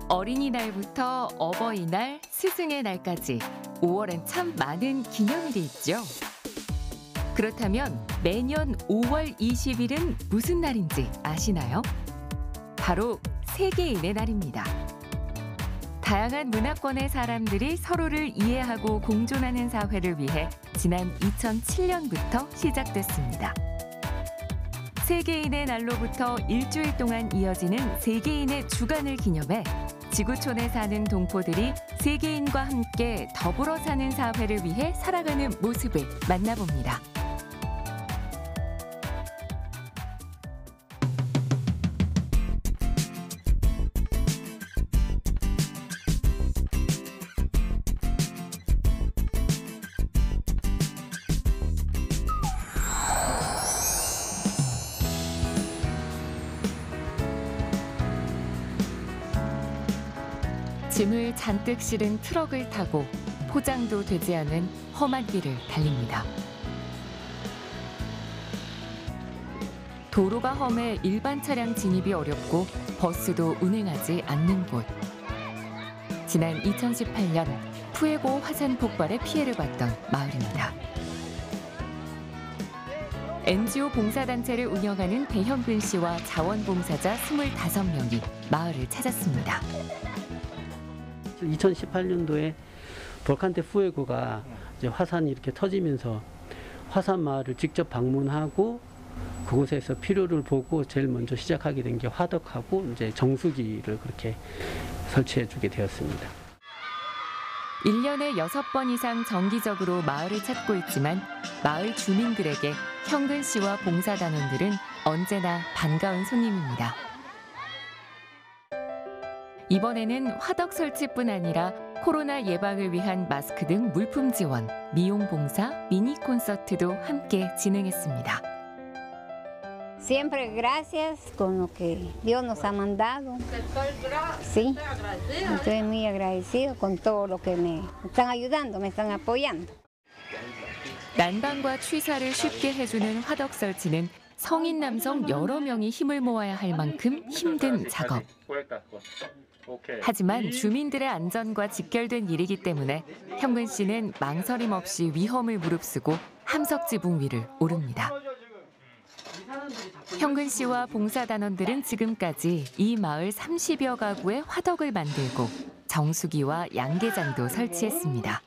어린이날부터 어버이날, 스승의 날까지 5월엔 참 많은 기념일이 있죠. 그렇다면 매년 5월 20일은 무슨 날인지 아시나요? 바로 세계인의 날입니다. 다양한 문화권의 사람들이 서로를 이해하고 공존하는 사회를 위해 지난 2007년부터 시작됐습니다. 세계인의 날로부터 일주일 동안 이어지는 세계인의 주간을 기념해 지구촌에 사는 동포들이 세계인과 함께 더불어 사는 사회를 위해 살아가는 모습을 만나봅니다. 짐을 잔뜩 실은 트럭을 타고 포장도 되지 않은 험한 길을 달립니다. 도로가 험해 일반 차량 진입이 어렵고 버스도 운행하지 않는 곳. 지난 2018년 푸에고 화산 폭발에 피해를 봤던 마을입니다. NGO 봉사단체를 운영하는 배현근 씨와 자원봉사자 25명이 마을을 찾았습니다. 2018년도에 볼칸테 푸에고가 이제 화산이 이렇게 터지면서 화산 마을을 직접 방문하고 그곳에서 필요를 보고 제일 먼저 시작하게 된 게 화덕하고 이제 정수기를 그렇게 설치해 주게 되었습니다. 1년에 6번 이상 정기적으로 마을을 찾고 있지만 마을 주민들에게 현근 씨와 봉사단원들은 언제나 반가운 손님입니다. 이번에는 화덕 설치뿐 아니라 코로나 예방을 위한 마스크 등 물품 지원, 미용 봉사, 미니 콘서트도 함께 진행했습니다. Siempre gracias con lo que Dios nos ha mandado. Sí, estoy muy agradecido con todo lo que me están ayudando, me están apoyando. 난방과 취사를 쉽게 해주는 화덕 설치는 성인 남성 여러 명이 힘을 모아야 할 만큼 힘든 작업. 하지만 주민들의 안전과 직결된 일이기 때문에 현근 씨는 망설임 없이 위험을 무릅쓰고 함석지붕 위를 오릅니다. 현근 씨와 봉사단원들은 지금까지 이 마을 30여 가구의 화덕을 만들고 정수기와 양계장도 설치했습니다.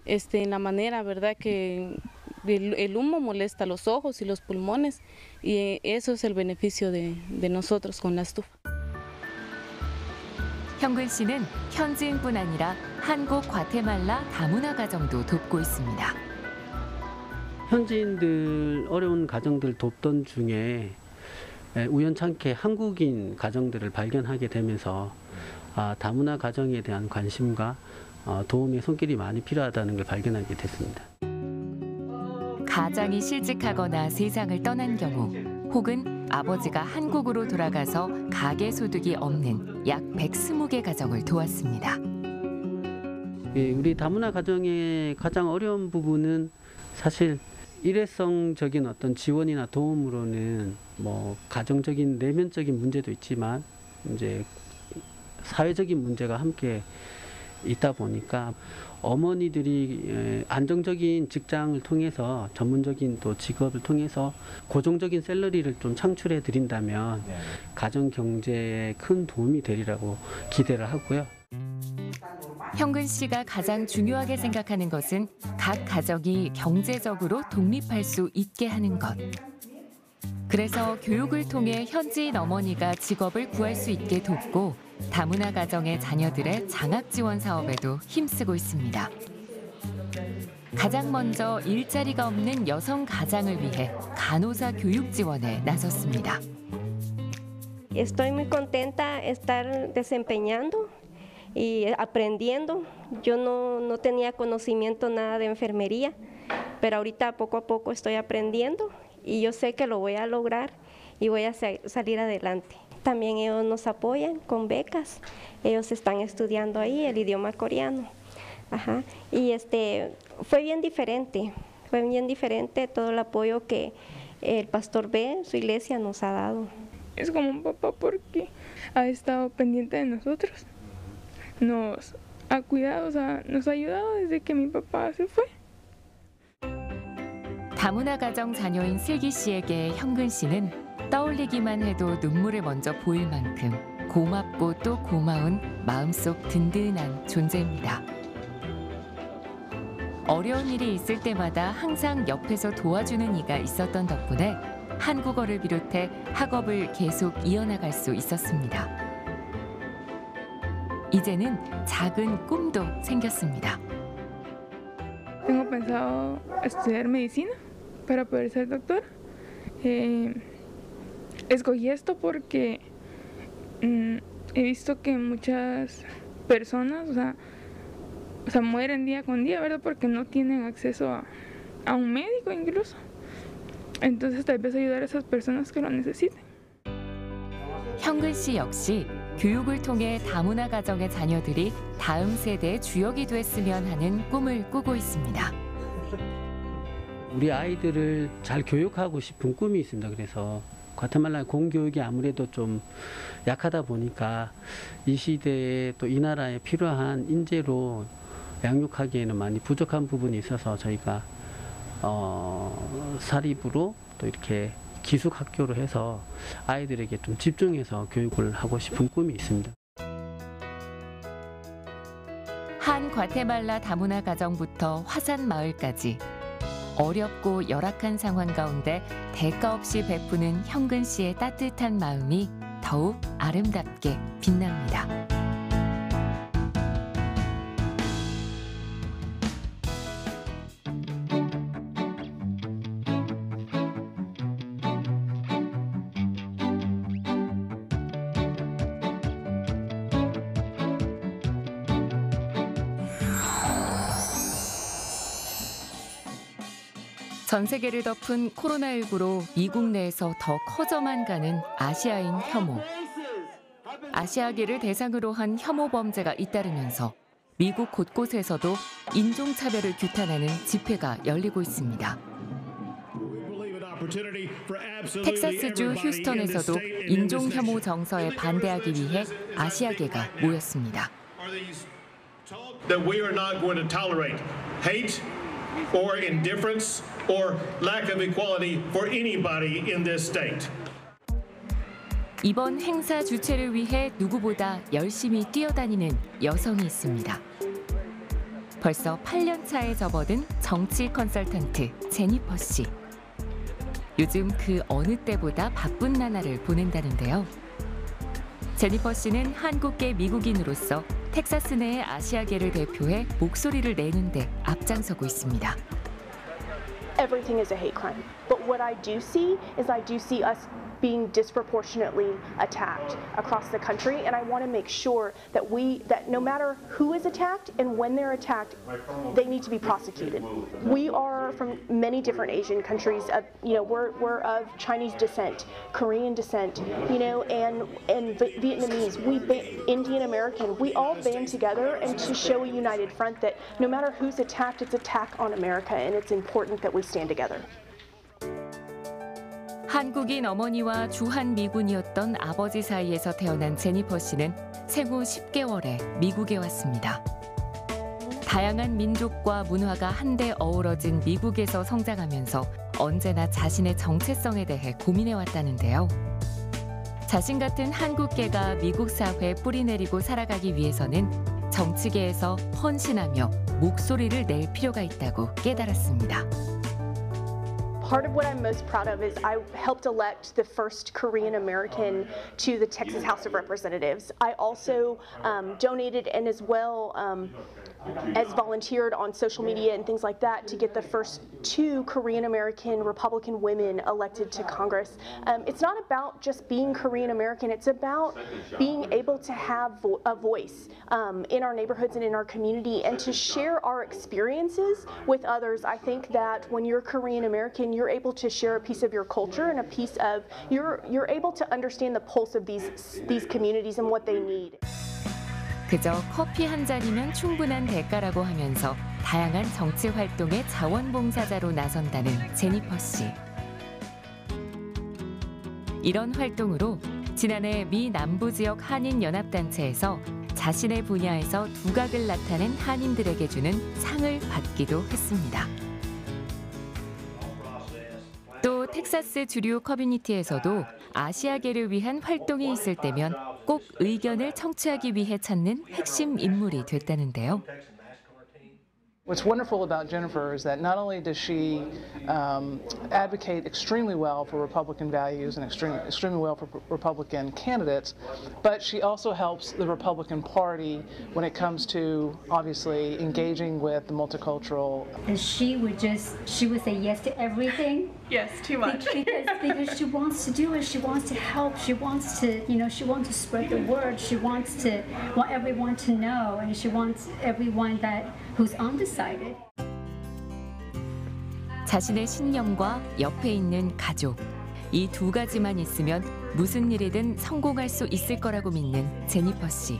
En la manera, verdad que el humo molesta los ojos y los pulmones y eso es el beneficio de nosotros con la estufa. 현근 씨는 현지인뿐 아니라 한국 과테말라 다문화 가정도 돕고 있습니다. 현지인들 어려운 가정들 돕던 중에 우연찮게 한국인 가정들을 발견하게 되면서 다문화 가정에 대한 관심과 도움의 손길이 많이 필요하다는 걸 발견하게 됐습니다. 가장이 실직하거나 세상을 떠난 경우 혹은 아버지가 한국으로 돌아가서 가계 소득이 없는 약 120개 가정을 도왔습니다. 우리 다문화 가정의 가장 어려운 부분은 사실 일회성적인 어떤 지원이나 도움으로는 뭐 가정적인 내면적인 문제도 있지만 이제 사회적인 문제가 함께 있다 보니까 어머니들이 안정적인 직장을 통해서 전문적인 또 직업을 통해서 고정적인 샐러리를 좀 창출해 드린다면 가정 경제에 큰 도움이 되리라고 기대를 하고요. 현근 씨가 가장 중요하게 생각하는 것은 각 가정이 경제적으로 독립할 수 있게 하는 것. 그래서 교육을 통해 현지인 어머니가 직업을 구할 수 있게 돕고 다문화 가정의 자녀들의 장학 지원 사업에도 힘쓰고 있습니다. 가장 먼저 일자리가 없는 여성 가장을 위해 간호사 교육 지원에 나섰습니다. Estoy muy contenta de estar desempeñando y aprendiendo. Yo no tenía conocimiento nada de enfermería, pero ahorita poco a poco estoy aprendiendo y yo sé que lo voy a lograr y voy a salir adelante. También ellos nos apoyan con becas. Ellos están estudiando ahí el idioma coreano. Ajá. Y fue bien diferente todo el apoyo que el pastor B, su iglesia, nos ha dado. es como un papá porque ha estado pendiente de nosotros. Nos ha cuidado, o sea, nos ha ayudado desde que mi papá se fue. 다문화 가정 자녀인 슬기 씨에게 현근 씨는 떠올리기만 해도 눈물을 먼저 보일 만큼 고맙고 또 고마운 마음속 든든한 존재입니다. 어려운 일이 있을 때마다 항상 옆에서 도와주는 이가 있었던 덕분에 한국어를 비롯해 학업을 계속 이어나갈 수 있었습니다. 이제는 작은 꿈도 생겼습니다. Tengo pensado estudiar medicina para poder ser doctora. Escogí esto porque he visto que muchas personas, o sea, mueren día con día, ¿verdad? Porque no tienen acceso a un médico incluso. Entonces tal vez ayudar a esas personas que lo necesiten. 현근 씨 역시 교육을 통해 다문화 가정의 자녀들이 다음 세대의 주역이 됐으면 하는 꿈을 꾸고 있습니다. 우리 아이들을 잘 교육하고 싶은 꿈이 있습니다. 그래서 과테말라 공교육이 아무래도 좀 약하다 보니까 이 시대에 또 이 나라에 필요한 인재로 양육하기에는 많이 부족한 부분이 있어서 저희가 사립으로 또 이렇게 기숙학교로 해서 아이들에게 좀 집중해서 교육을 하고 싶은 꿈이 있습니다. 한 과테말라 다문화 가정부터 화산 마을까지 어렵고 열악한 상황 가운데 대가 없이 베푸는 현근 씨의 따뜻한 마음이 더욱 아름답게 빛납니다. 전 세계를 덮은 코로나19로 미국 내에서 더 커져만 가는 아시아인 혐오. 아시아계를 대상으로 한 혐오 범죄가 잇따르면서 미국 곳곳에서도 인종차별을 규탄하는 집회가 열리고 있습니다. 텍사스주 휴스턴에서도 인종혐오 정서에 반대하기 위해 아시아계가 모였습니다. That we are not going to tolerate hate or indifference or lack of equality for anybody in this state. 이번 행사 주최를 위해 누구보다 열심히 뛰어다니는 여성이 있습니다. 벌써 8년 차에 접어든 정치 컨설턴트 제니퍼 씨. 요즘 그 어느 때보다 바쁜 나날을 보낸다는데요. 제니퍼 씨는 한국계 미국인으로서 텍사스 내의 아시아계를 대표해 목소리를 내는 데 앞장서고 있습니다. Everything is a hate crime. But what I do see is us being disproportionately attacked across the country, and I want to make sure that no matter who is attacked and when they're attacked, they need to be prosecuted. We are from many different Asian countries. We're of Chinese descent, Korean descent, and Vietnamese. Indian American. We all band together and to show a united front that no matter who's attacked, it's attack on America, and it's important that we stand together. 한국인 어머니와 주한 미군이었던 아버지 사이에서 태어난 제니퍼 씨는 생후 10개월에 미국에 왔습니다. 다양한 민족과 문화가 한데 어우러진 미국에서 성장하면서 언제나 자신의 정체성에 대해 고민해왔다는데요. 자신 같은 한국계가 미국 사회에 뿌리내리고 살아가기 위해서는 정치계에서 헌신하며 목소리를 낼 필요가 있다고 깨달았습니다. Part of what I'm most proud of is I helped elect the first Korean American to the Texas House of Representatives. I also donated and as well as volunteered on social media and things like that to get the first 2 Korean American Republican women elected to Congress. It's not about just being Korean American, it's about being able to have a voice in our neighborhoods and in our community and to share our experiences with others. I think that when you're Korean American, you're able to share a piece of your culture and a piece of you're able to understand the pulse of these communities and what they need. 그저 커피 한 잔이면 충분한 대가라고 하면서 다양한 정치 활동의 자원봉사자로 나선다는 제니퍼 씨. 이런 활동으로 지난해 미 남부 지역 한인 연합단체에서 자신의 분야에서 두각을 나타낸 한인들에게 주는 상을 받기도 했습니다. 또 텍사스 주류 커뮤니티에서도 아시아계를 위한 활동이 있을 때면 꼭 의견을 청취하기 위해 찾는 핵심 인물이 됐다는데요. What's wonderful about Jennifer is that not only does she advocate extremely well for Republican values and extremely well for Republican candidates, but she also helps the Republican Party when it comes to obviously engaging with the multicultural. And she would say yes to everything. Yes, too much. because she wants to do it. She wants to help. She wants to, she wants to spread the word. She want everyone to know, and she wants everyone who's undecided. 자신의 신념과 옆에 있는 가족, 이 두 가지만 있으면 무슨 일이든 성공할 수 있을 거라고 믿는 제니퍼 씨.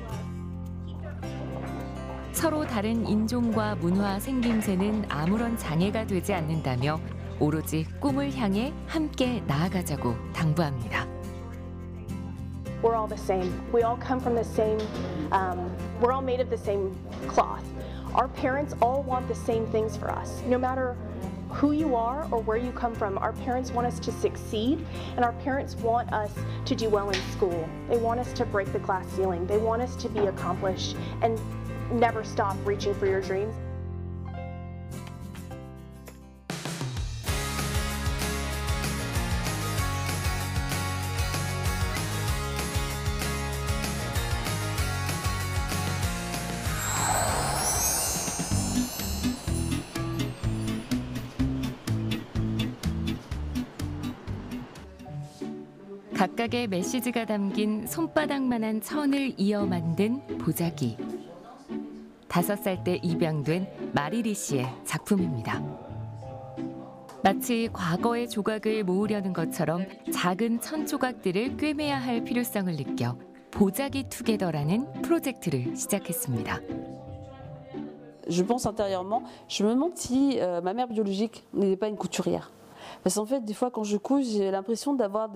서로 다른 인종과 문화 생김새는 아무런 장애가 되지 않는다며 오로지 꿈을 향해 함께 나아가자고 당부합니다. We're all the same. We all come from the same, we're all made of the same cloth. Our parents all want the same things for us. No matter who you are or where you come from, our parents want us to succeed, and our parents want us to do well in school. They want us to break the glass ceiling. They want us to be accomplished and never stop reaching for your dreams. 각각의 메시지가 담긴 손바닥만한 천을 이어 만든 보자기. 5살 때 입양된 마리리 씨의 작품입니다. 마치 과거의 조각을 모으려는 것처럼 작은 천 조각들을 꿰매야 할 필요성을 느껴 보자기 투게더라는 프로젝트를 시작했습니다. Je pense intérieurement, je me demande si ma mère biologique n'était pas une couturière. Parce qu'en fait, des fois, quand je couds, j'ai l'impression d'avoir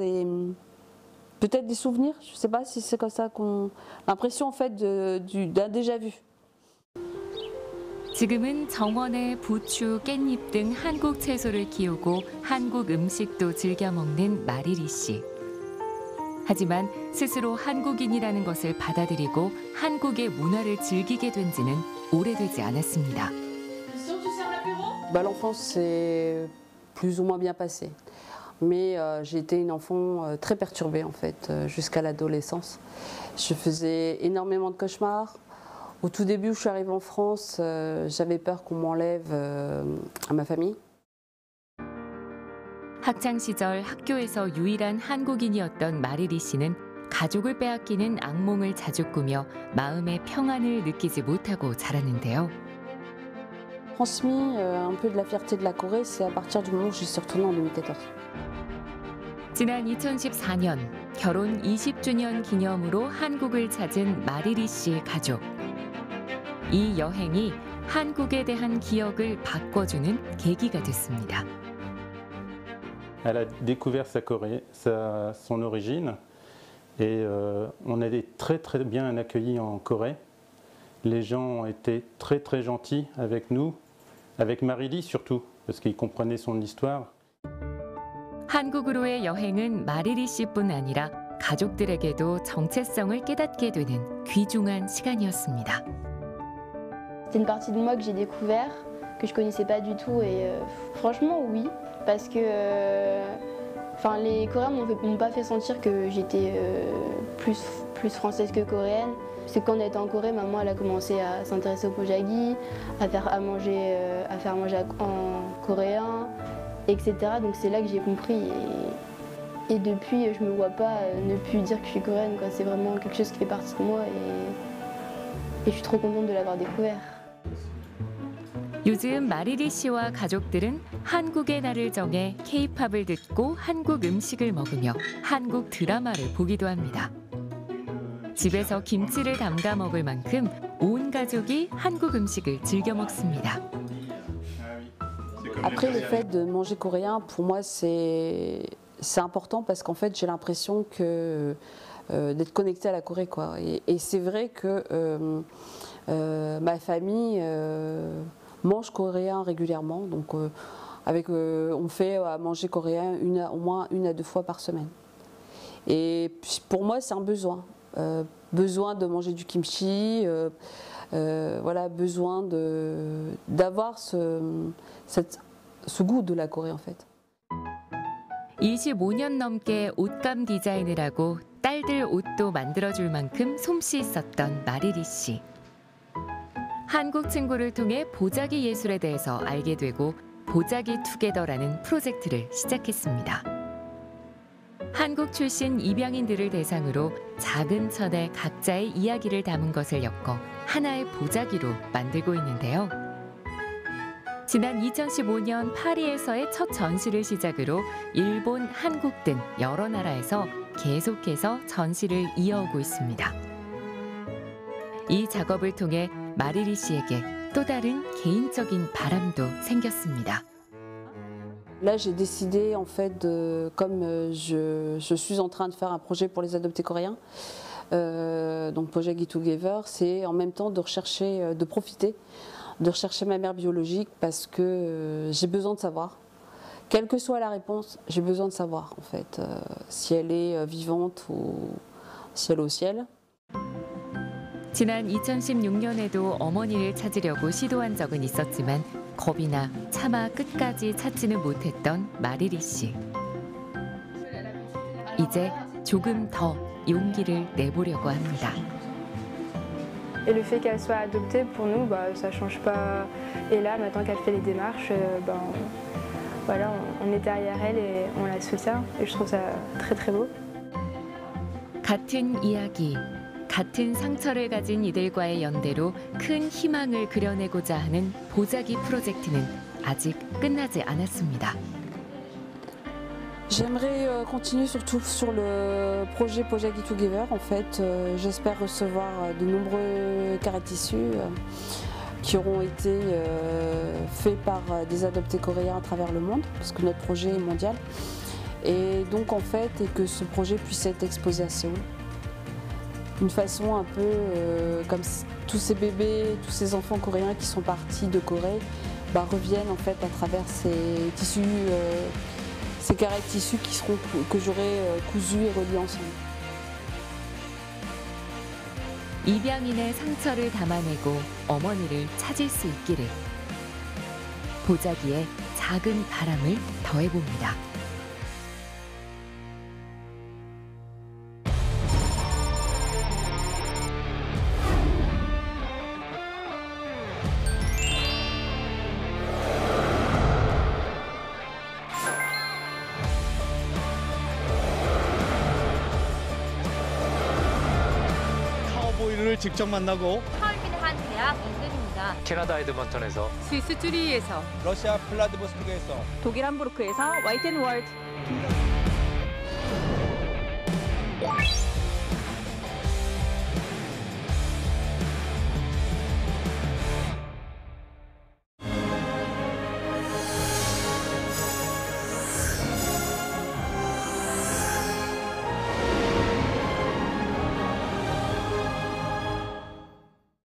peut-être des souvenirs. Je ne sais pas si c'est comme ça l'impression en fait d'un déjà vu. 지금은 정원에 부추, 깻잎 등 한국 채소를 키우고 한국 음식도 즐겨 먹는 마리리 씨. 하지만 스스로 한국인이라는 것을 받아들이고 한국의 문화를 즐기게 된 지는 오래되지 않았습니다. L'enfance s'est plus ou moins bien passée. Mais j'ai été une enfant très perturbée en fait jusqu'à l'adolescence. Je faisais énormément de cauchemars. Au tout début où je suis arrivée en France, j'avais peur qu'on m'enlève à ma famille. 학창 시절 학교에서 유일한 한국인이었던 마리리 씨는 가족을 빼앗기는 악몽을 자주 꾸며 마음의 평안을 느끼지 못하고 자랐는데요. Transmis un peu de la fierté de la Corée, c'est à partir du moment où je suis retournée en 2014. 지난 2014년 결혼 20주년 기념으로 한국을 찾은 마리리 씨의 가족. 이 여행이 한국에 대한 기억을 바꿔주는 계기가 됐습니다. Elle a découvert son origine et on a été très bien accueillis en Corée. Les gens ont été très gentils avec nous, avec Marily surtout, parce qu'ils comprenaient son histoire. 한국으로의 여행은 마리리 씨뿐 아니라 가족들에게도 정체성을 깨닫게 되는 귀중한 시간이었습니다. C'est une partie de moi que j'ai découvert, que je connaissais pas du tout et franchement oui, parce que les Coréens m'ont pas fait sentir que j'étais plus française que coréenne. C'est quand on était en Corée, maman elle a commencé à s'intéresser au pojagi, à faire manger en coréen, etc. Donc c'est là que j'ai compris et depuis je me vois pas ne plus dire que je suis coréenne. C'est vraiment quelque chose qui fait partie de moi et je suis trop contente de l'avoir découvert. 요즘 마리리 씨와 가족들은 한국의 날을 정해 K-팝을 듣고 한국 음식을 먹으며 한국 드라마를 보기도 합니다. 집에서 김치를 담가 먹을 만큼 온 가족이 한국 음식을 즐겨 먹습니다. Après le fait de manger coréen, pour moi c'est c'est important parce qu'en fait j'ai l'impression que d'être connectée à la Corée, quoi. Et c'est vrai que ma famille mange coréen régulièrement, donc on fait à manger coréen au moins 1 à 2 fois par semaine. Et pour moi c'est un besoin, besoin de manger du kimchi, voilà, besoin d'avoir ce goût de la Corée en fait. 25년 넘게 옷감 디자인을 하고 딸들 옷도 만들어줄 만큼 솜씨 있었던 마리리 씨. 한국 친구를 통해 보자기 예술에 대해서 알게 되고 보자기 투게더라는 프로젝트를 시작했습니다. 한국 출신 입양인들을 대상으로 작은 천에 각자의 이야기를 담은 것을 엮어 하나의 보자기로 만들고 있는데요. 지난 2015년 파리에서의 첫 전시를 시작으로 일본, 한국 등 여러 나라에서 계속해서 전시를 이어오고 있습니다. 이 작업을 통해 마리리 씨에게 또 다른 개인적인 바람도 생겼습니다. Là, j'ai décidé, en fait, comme je suis en train de faire un projet pour les adoptés coréens, donc projet Get Together, c'est en même temps de rechercher, de profiter, de rechercher ma mère biologique parce que j'ai besoin de savoir. Quelle que soit la réponse, j'ai besoin de savoir, en fait, si elle est vivante ou si elle est au ciel. 지난 2016년에도 어머니를 찾으려고 시도한 적은 있었지만 겁이 나 차마 끝까지 찾지는 못했던 마리리 씨. 이제 조금 더 용기를 내보려고 합니다. Et le fait qu'elle soit adoptée, pour nous, ça change pas. Et là, maintenant qu'elle fait les démarches, voilà, on est derrière elle et on la soutient. Et je trouve ça très très beau. 같은 이야기, 같은 상처를 가진 이들과의 연대로 큰 희망을 그려내고자 하는 보자기 프로젝트는 아직 끝나지 않았습니다. J'aimerais continuer surtout sur le projet Get Together. En fait, j'espère recevoir de nombreux carrés de tissus qui auront été faits par des adoptés coréens à travers le monde, parce que notre projet est mondial. Et donc, en fait, que ce projet puisse être exposé à Séoul. Une façon un peu comme tous ces bébés, tous ces enfants coréens qui sont partis de Corée reviennent en fait à travers ces tissus, ces carrés de tissus que j'aurai cousus et reliés ensemble. 입양인의 상처를 담아내고 어머니를 찾을 수 있기를. 보자기에 작은 바람을 더해봅니다. 카우보이를 직접 만나고 하얼빈의 한 대학 인근입니다. 캐나다 에드먼턴에서 스위스 쭈리히에서 러시아 플라디보스토크에서 독일 함부르크에서 와이텐월드